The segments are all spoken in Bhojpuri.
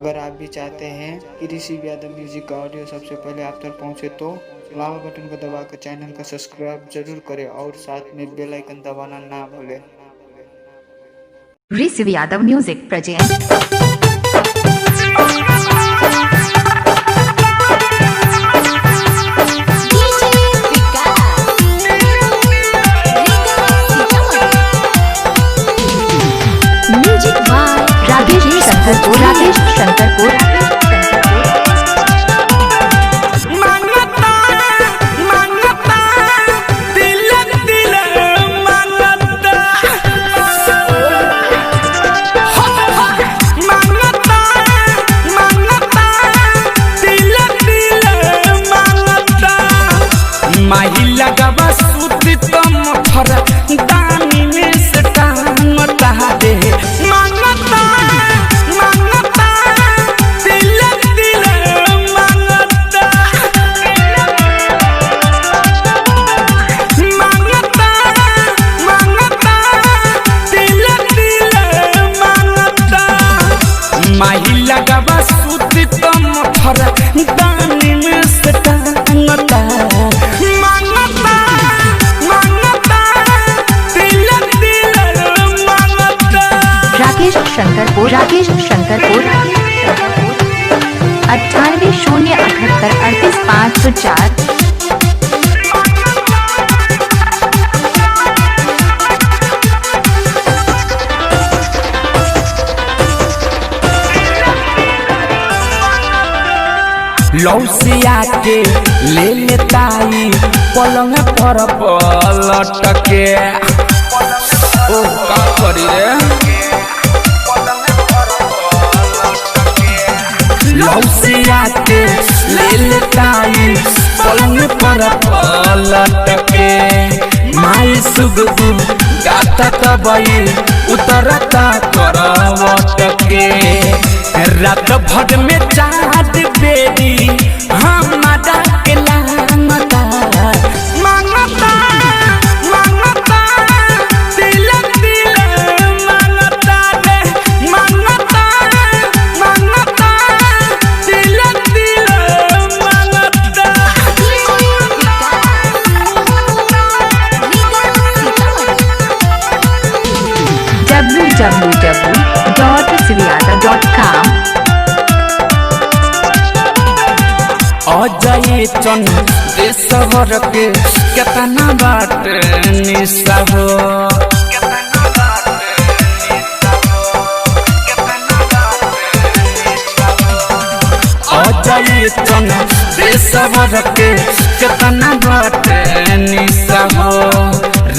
अगर आप भी चाहते हैं कि ऋषि यादव म्यूजिक का ऑडियो सबसे पहले आप तक पहुंचे तो लाल बटन को दबाकर चैनल को सब्सक्राइब जरूर करें और साथ में बेल आइकन दबाना ना भूलें। ऋषि यादव म्यूजिक प्रेजेंट राकेश शंकरपुर महिला गवा सूती तम फर दानी में से टांगता दे मांगता मांगता दिल दिल मांगता मांगता मांगता दिल दिल मांगता महिला गवा सूती तम फर दानी में से टांगता राकेश शंकरपुर 9808388504। लौसिया के ले लेताई पलंग पर पलट के ओ का करी रे लौसिया के ले लेताई पलंग पर पलट के माई सुगबु गाता कबई उतरता करवट के रात भर में चाँद बेरी हमारा के लांगता मांगता मांगता दिल दिल मांगता रे मांगता मांगता दिल दिल मांगता www.sriyada.com अजय चन देशवर के केतना बाट निशा हो अजय चन देशवर के केतना बाट निशा हो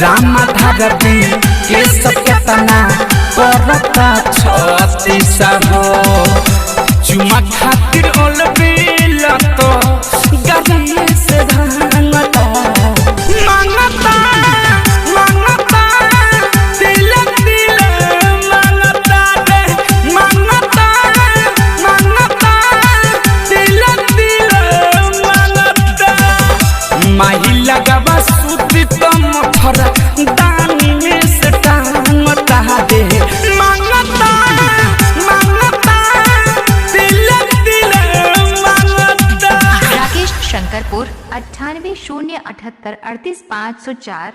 राम धारती के सब केतना परता छतीसा हो चुमा खातिर ओलबेल तो गले से भांगता मांगता मांगता दिल दिल मांगता रे मांगता मांगता दिल दिल मांगता महिला गवा सूती तम फर दानी में से टांगता दे मांगता मांगता दिल दिल मांगता राकेश शंकरपुर 9808838504।